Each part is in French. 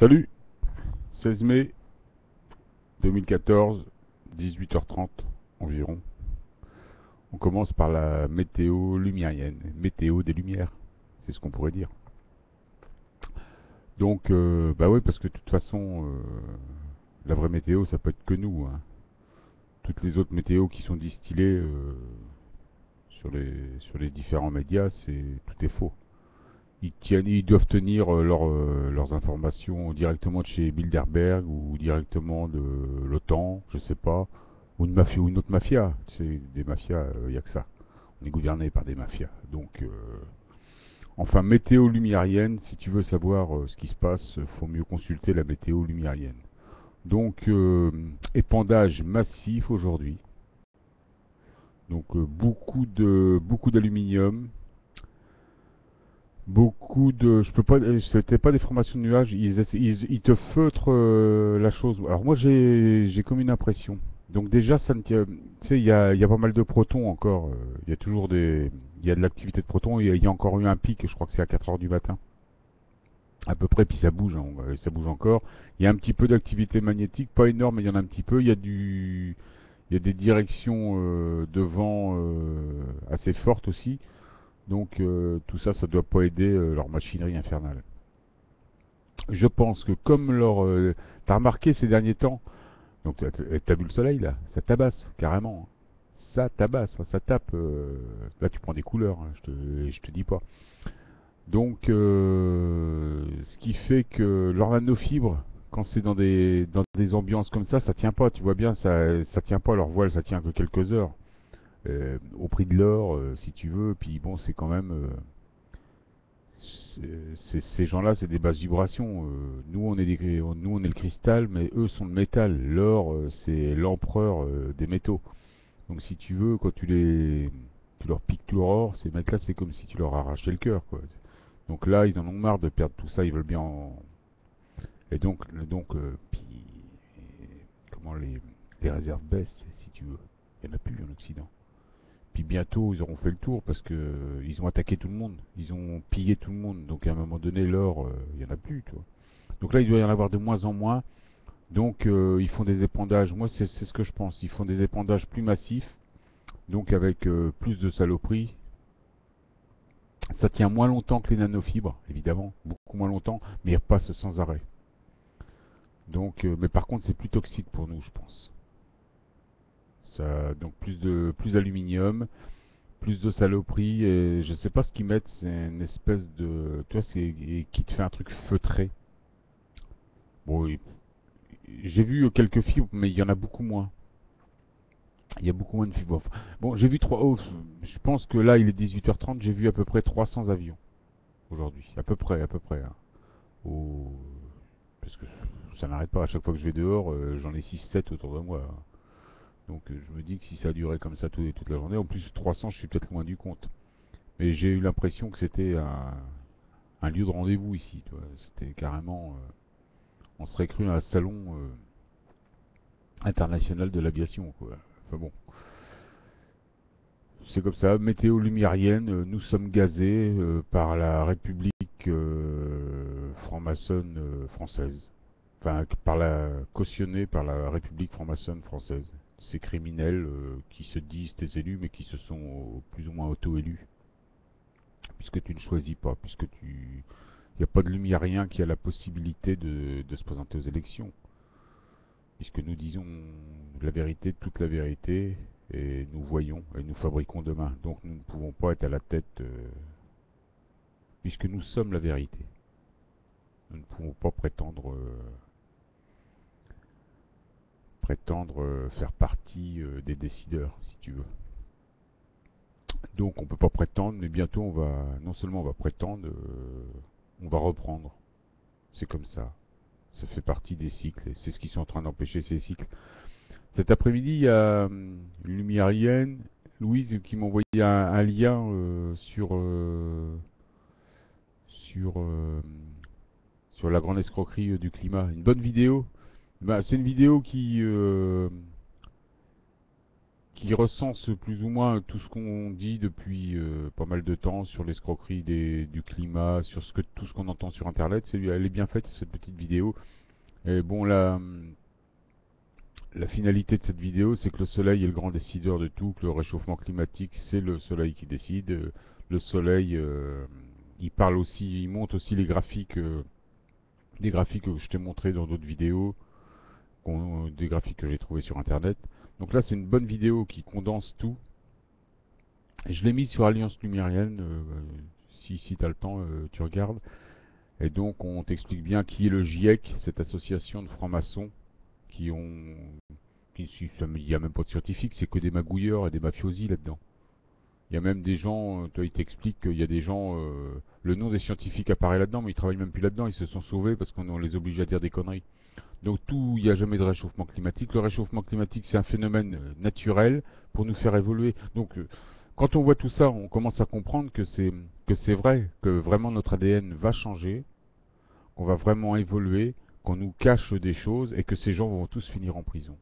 Salut, 16 mai 2014, 18h30 environ. On commence par la météo lumérienne, météo des lumières, c'est ce qu'on pourrait dire. Donc, bah ouais, parce que de toute façon, la vraie météo, ça peut être que nous, hein. Toutes les autres météos qui sont distillées sur les différents médias, tout est faux. Ils doivent tenir leurs informations directement de chez Bilderberg ou directement de l'OTAN, je sais pas, ou une mafia ou une autre mafia. C'est des mafias, il n'y a que ça. On est gouverné par des mafias. Donc, enfin, météo lumérienne, si tu veux savoir ce qui se passe, faut mieux consulter la météo lumérienne. Donc, épandage massif aujourd'hui. Donc, beaucoup d'aluminium. Beaucoup de, je peux pas, c'était pas des formations de nuages, ils te feutrent la chose. Alors moi j'ai comme une impression. Donc déjà ça ne tient, tu sais il y a pas mal de protons encore. Il y a toujours il y a de l'activité de protons. Il y a encore eu un pic, je crois que c'est à 4 heures du matin à peu près, puis ça bouge, hein, ça bouge encore. Il y a un petit peu d'activité magnétique, pas énorme, mais il y en a un petit peu. Il y a des directions de vent assez fortes aussi. Donc tout ça, ça doit pas aider leur machinerie infernale. Je pense que comme t'as remarqué ces derniers temps, donc t'as vu le soleil là, ça tabasse carrément. Ça tabasse, hein, ça tape. Là tu prends des couleurs, hein, je te dis pas. Donc ce qui fait que leur nanofibre, quand c'est dans des ambiances comme ça tient pas. Tu vois bien, ça tient pas leur voile, ça tient que quelques heures. Au prix de l'or, si tu veux. Puis bon, c'est quand même ces gens-là, c'est des basses vibrations. Nous, on est le cristal, mais eux sont le métal. L'or, c'est l'empereur des métaux. Donc, si tu veux, quand tu leur piques leur or, ces mecs-là, c'est comme si tu leur arrachais le cœur, quoi. Donc là, ils en ont marre de perdre tout ça. Ils veulent bien Et donc, puis, comment les réserves baissent, si tu veux. Il n'y en a plus en Occident. Puis bientôt, ils auront fait le tour parce que ils ont attaqué tout le monde. Ils ont pillé tout le monde. Donc à un moment donné, l'or, il n'y en a plus, tu vois. Donc là, il doit y en avoir de moins en moins. Donc ils font des épandages. Moi, c'est ce que je pense. Ils font des épandages plus massifs. Donc avec plus de saloperies. Ça tient moins longtemps que les nanofibres, évidemment. Beaucoup moins longtemps. Mais ils repassent sans arrêt. Donc, mais par contre, c'est plus toxique pour nous, je pense. Donc plus d'aluminium, plus de saloperies, et je sais pas ce qu'ils mettent, c'est une espèce de, tu vois, c'est qui te fait un truc feutré. Bon, j'ai vu quelques fibres, mais il y en a beaucoup moins. Il y a beaucoup moins de fibres. Bon, j'ai vu je pense que là, il est 18h30, j'ai vu à peu près 300 avions aujourd'hui, à peu près, hein. Au- Parce que ça n'arrête pas. À chaque fois que je vais dehors, j'en ai 6-7 autour de moi, hein. Donc je me dis que si ça durait comme ça toute la journée, en plus 300, je suis peut-être loin du compte. Mais j'ai eu l'impression que c'était un lieu de rendez-vous ici, tu vois. C'était carrément, on serait cru à un salon international de l'aviation, quoi. Enfin bon, c'est comme ça. Météo lumérienne, nous sommes gazés par la République franc-maçonne française. Enfin, cautionnée par la République franc-maçonne française. Ces criminels qui se disent des élus, mais qui se sont plus ou moins auto-élus, puisque tu ne choisis pas, puisque tu il n'y a pas de lumière qui a la possibilité de se présenter aux élections, puisque nous disons la vérité, toute la vérité, et nous voyons et nous fabriquons demain. Donc nous ne pouvons pas être à la tête, puisque nous sommes la vérité. Nous ne pouvons pas prétendre faire partie des décideurs, si tu veux. Donc on ne peut pas prétendre, mais bientôt non seulement on va prétendre, on va reprendre. C'est comme ça. Ça fait partie des cycles, et c'est ce qui sont en train d'empêcher ces cycles. Cet après-midi, il y a une lumérienne, Louise, qui m'a envoyé un lien sur sur la grande escroquerie du climat. Une bonne vidéo. Bah, c'est une vidéo qui recense plus ou moins tout ce qu'on dit depuis pas mal de temps sur l'escroquerie du climat, sur tout ce qu'on entend sur Internet. Elle est bien faite cette petite vidéo. Et bon, la finalité de cette vidéo, c'est que le Soleil est le grand décideur de tout, que le réchauffement climatique, c'est le Soleil qui décide. Le Soleil, il montre aussi des graphiques que je t'ai montré dans d'autres vidéos, des graphiques que j'ai trouvés sur Internet. Donc là, c'est une bonne vidéo qui condense tout. Et je l'ai mis sur Alliance Lumérienne. Si tu as le temps, tu regardes. Et donc, on t'explique bien qui est le GIEC, cette association de francs-maçons qui ont. Il n'y a même pas de scientifiques, c'est que des magouilleurs et des mafiosi là-dedans. Il y a même des gens, toi, ils t'expliquent qu'il y a des gens. Le nom des scientifiques apparaît là-dedans, mais ils travaillent même plus là-dedans, ils se sont sauvés parce qu'on les oblige à dire des conneries. Donc il n'y a jamais de réchauffement climatique. Le réchauffement climatique, c'est un phénomène naturel pour nous faire évoluer. Donc quand on voit tout ça, on commence à comprendre que c'est vrai, que vraiment notre ADN va changer, qu'on va vraiment évoluer, qu'on nous cache des choses et que ces gens vont tous finir en prison.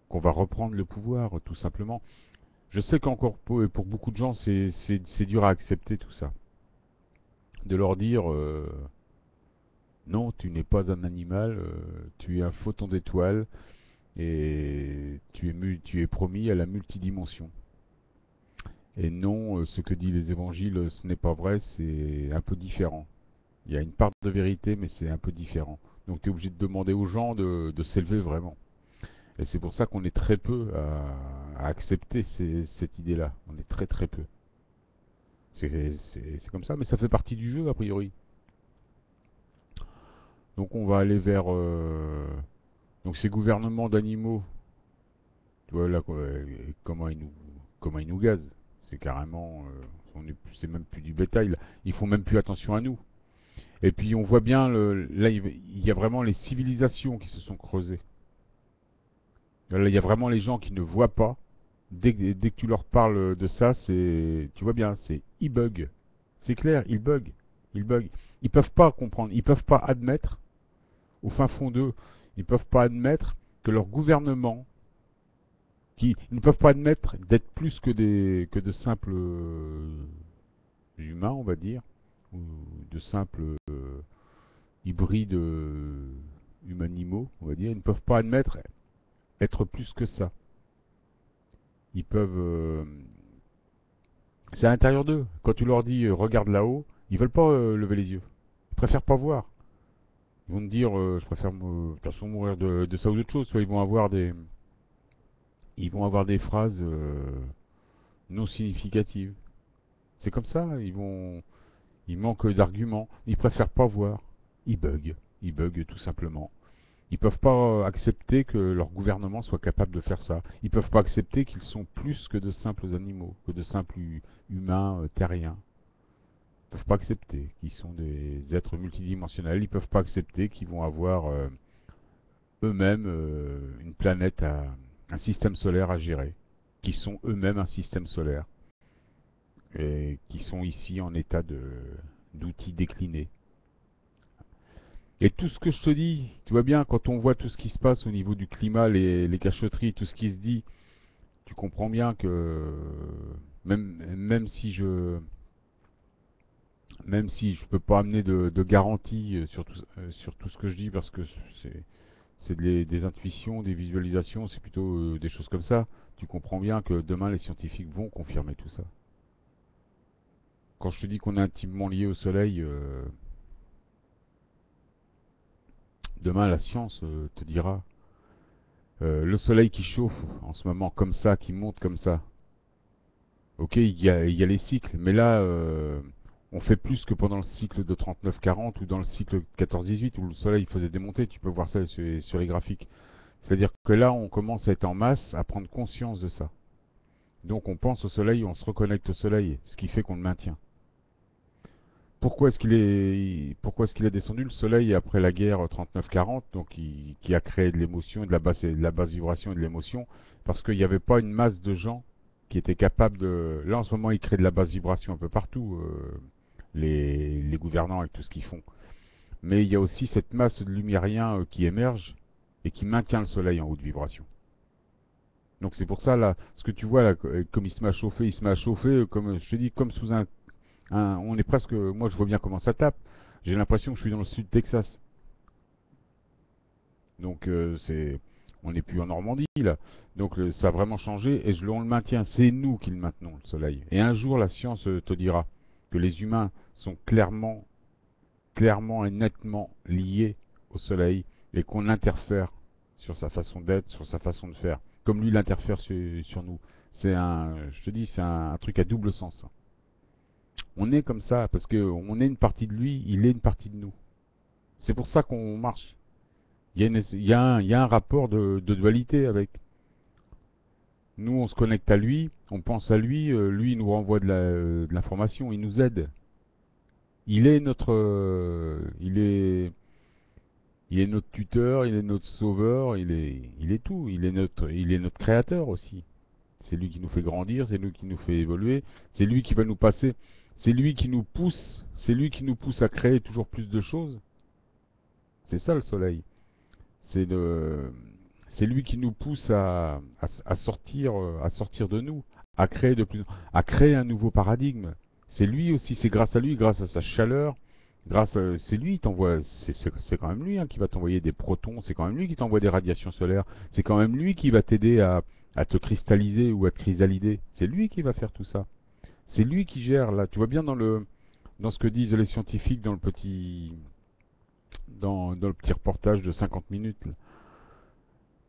Qu'on va reprendre le pouvoir, tout simplement. Je sais qu'encore pour beaucoup de gens, c'est dur à accepter tout ça. De leur dire non, tu n'es pas un animal, tu es un photon d'étoile et tu es promis à la multidimension. Et non, ce que disent les évangiles, ce n'est pas vrai, c'est un peu différent. Il y a une part de vérité, mais c'est un peu différent. Donc tu es obligé de demander aux gens de s'élever vraiment. Et c'est pour ça qu'on est très peu à accepter cette idée-là. On est très très peu. C'est comme ça, mais ça fait partie du jeu a priori. Donc on va aller vers donc ces gouvernements d'animaux. Tu vois là comment ils nous gazent. C'est carrément c'est même plus du bétail. Là. Ils font même plus attention à nous. Et puis on voit bien là il y a vraiment les civilisations qui se sont creusées. Là il y a vraiment les gens qui ne voient pas. Dès que tu leur parles de ça, tu vois bien, c'est ils bug. C'est clair, ils bug. Ils peuvent pas comprendre, ils peuvent pas admettre au fin fond d'eux, ils peuvent pas admettre que leur gouvernement ils ne peuvent pas admettre d'être plus que de simples humains, on va dire, ou de simples hybrides humanimaux, on va dire. Ils ne peuvent pas admettre être plus que ça. Ils peuvent. C'est à l'intérieur d'eux. Quand tu leur dis regarde là-haut, ils veulent pas lever les yeux. Ils préfèrent pas voir. Ils vont te dire je préfère de toute façon mourir de ça ou d'autre chose. Soit ils vont avoir des phrases non significatives. C'est comme ça. Ils manquent d'arguments. Ils préfèrent pas voir. Ils bug. Ils bug tout simplement. Ils peuvent pas accepter que leur gouvernement soit capable de faire ça. Ils peuvent pas accepter qu'ils sont plus que de simples animaux, que de simples humains terriens. Ils peuvent pas accepter qu'ils sont des êtres multidimensionnels. Ils peuvent pas accepter qu'ils vont avoir eux-mêmes une planète, un système solaire à gérer, qui sont eux-mêmes un système solaire et qui sont ici en état d'outils déclinés. Et tout ce que je te dis, tu vois bien, quand on voit tout ce qui se passe au niveau du climat, les cachotteries, tout ce qui se dit, tu comprends bien que même si je peux pas amener de garantie sur tout ce que je dis parce que des intuitions, des visualisations, c'est plutôt des choses comme ça. Tu comprends bien que demain les scientifiques vont confirmer tout ça. Quand je te dis qu'on est intimement lié au Soleil, demain la science te dira le Soleil qui chauffe en ce moment comme ça, qui monte comme ça. Ok, il y a les cycles, mais là on fait plus que pendant le cycle de 39-40 ou dans le cycle 14-18 où le Soleil faisait démonter. Tu peux voir ça sur les graphiques. C'est-à-dire que là, on commence à être en masse, à prendre conscience de ça. Donc on pense au soleil, on se reconnecte au soleil, ce qui fait qu'on le maintient. Pourquoi est-ce qu'il est descendu le soleil après la guerre 39-40, donc qui a créé de l'émotion, de la basse vibration et de l'émotion, parce qu'il n'y avait pas une masse de gens qui étaient capables de. Là en ce moment, ils créent de la basse vibration un peu partout, les gouvernants avec tout ce qu'ils font. Mais il y a aussi cette masse de lumériens qui émerge et qui maintient le soleil en haute vibration. Donc c'est pour ça là, ce que tu vois là, comme il se met à chauffer, il se met à chauffer, comme je te dis, comme sous on est presque, moi je vois bien comment ça tape. J'ai l'impression que je suis dans le sud Texas. Donc on n'est plus en Normandie là. Donc ça a vraiment changé et on le maintient. C'est nous qui le maintenons, le soleil. Et un jour la science te dira que les humains sont clairement et nettement liés au soleil et qu'on interfère sur sa façon d'être, sur sa façon de faire, comme lui l'interfère sur nous. Je te dis, c'est un truc à double sens. On est comme ça parce que on est une partie de lui, il est une partie de nous. C'est pour ça qu'on marche. Il y a un rapport de dualité avec. Nous, on se connecte à lui, on pense à lui, lui il nous renvoie de l'information, il nous aide. Il est notre tuteur, il est notre sauveur, il est tout. Il est notre créateur aussi. C'est lui qui nous fait grandir, c'est lui qui nous fait évoluer, c'est lui qui va nous passer, c'est lui qui nous pousse à créer toujours plus de choses. C'est ça le soleil. C'est le, c'est lui qui nous pousse à sortir de nous, à créer un nouveau paradigme. C'est lui aussi, c'est grâce à lui, grâce à sa chaleur, c'est lui qui t'envoie, c'est quand même lui hein, qui va t'envoyer des protons, c'est quand même lui qui t'envoie des radiations solaires, c'est quand même lui qui va t'aider à te cristalliser ou à te chrysalider. C'est lui qui va faire tout ça. C'est lui qui gère là. Tu vois bien dans ce que disent les scientifiques dans le petit reportage de 50 minutes. Là.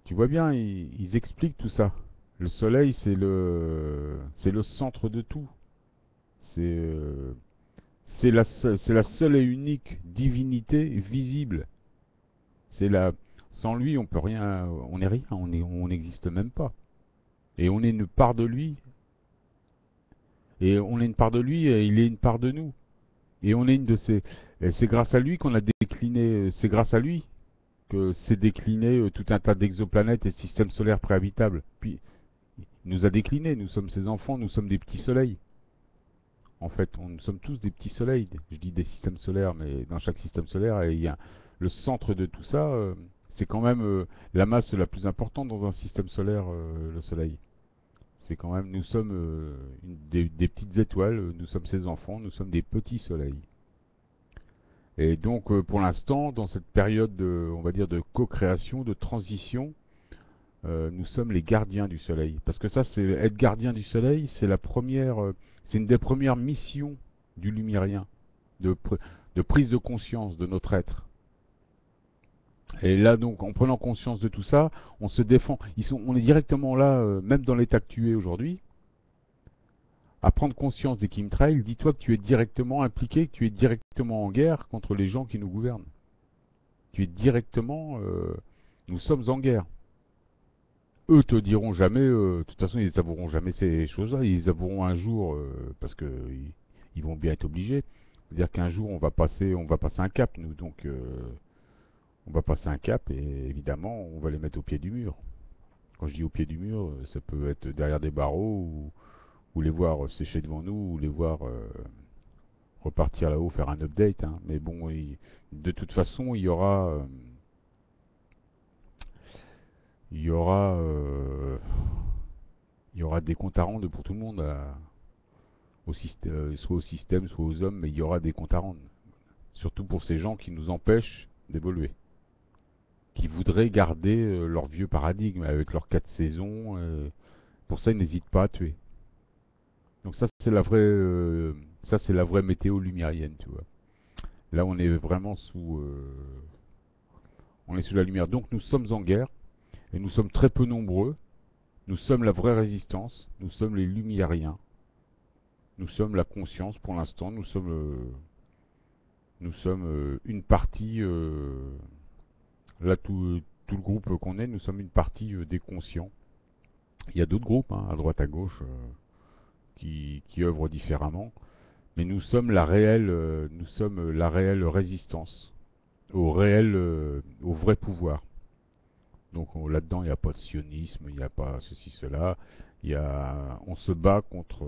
Tu vois bien, ils expliquent tout ça. Le soleil, c'est le centre de tout. C'est, euh, c'est la seule et unique divinité visible. C'est la, sans lui, on peut rien, on n'est rien, on n'existe même pas. Et on est une part de lui. Et on est une part de lui, et il est une part de nous. Et on est une de ces. Et c'est grâce à lui qu'on a décliné. C'est grâce à lui que s'est décliné tout un tas d'exoplanètes et de systèmes solaires préhabitables. Puis il nous a décliné, nous sommes ses enfants, nous sommes des petits soleils. En fait, nous sommes tous des petits soleils. Je dis des systèmes solaires, mais dans chaque système solaire, il y a le centre de tout ça. C'est quand même la masse la plus importante dans un système solaire, le soleil. C'est quand même, nous sommes des petites étoiles, nous sommes ses enfants, nous sommes des petits soleils. Et donc, pour l'instant, dans cette période on va dire, de co-création, de transition, nous sommes les gardiens du soleil. Parce que ça, c'est être gardien du soleil, c'est une des premières missions du lumérien, de, de prise de conscience de notre être. Et là, donc, en prenant conscience de tout ça, on se défend. On est directement là, même dans l'état que tu es aujourd'hui, à prendre conscience des chemtrails. Dis-toi que tu es directement impliqué, que tu es directement en guerre contre les gens qui nous gouvernent. Tu es directement. Nous sommes en guerre. Eux te diront jamais, de toute façon ils avoueront jamais ces choses-là, ils avoueront un jour, parce que ils vont bien être obligés, c'est-à-dire qu'un jour on va passer un cap nous, donc on va passer un cap et évidemment on va les mettre au pied du mur. Quand je dis au pied du mur, ça peut être derrière des barreaux ou les voir sécher devant nous ou les voir repartir là-haut faire un update, hein. Mais bon, de toute façon il y aura il y aura des comptes à rendre pour tout le monde, soit au système, soit aux hommes, mais il y aura des comptes à rendre. Surtout pour ces gens qui nous empêchent d'évoluer, qui voudraient garder leur vieux paradigme avec leurs 4 saisons. Pour ça, ils n'hésitent pas à tuer. Donc ça c'est la vraie météo lumérienne, tu vois. Là, on est vraiment on est sous la lumière. Donc nous sommes en guerre et nous sommes très peu nombreux. Nous sommes la vraie résistance. Nous sommes les lumiériens. Nous sommes la conscience pour l'instant. Nous sommes une partie, là tout le groupe qu'on est, nous sommes une partie des conscients. Il y a d'autres groupes, hein, à droite à gauche, qui œuvrent différemment, mais nous sommes la réelle résistance au vrai pouvoir. Donc là-dedans, il n'y a pas de sionisme, il n'y a pas ceci, cela. On se bat contre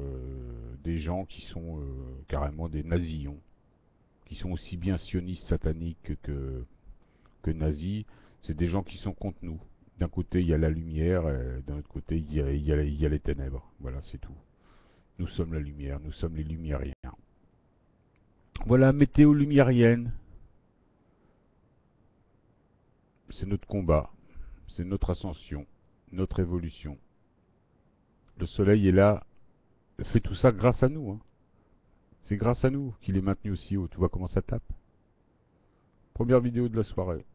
des gens qui sont carrément des nazillons, qui sont aussi bien sionistes sataniques que nazis. C'est des gens qui sont contre nous. D'un côté, il y a la lumière, d'un autre côté, il y a les ténèbres. Voilà, c'est tout. Nous sommes la lumière, nous sommes les lumiériens. Voilà, météo lumérienne. C'est notre combat, c'est notre ascension, notre évolution. Le soleil est là, fait tout ça grâce à nous, hein. C'est grâce à nous qu'il est maintenu aussi haut. Tu vois comment ça tape. Première vidéo de la soirée.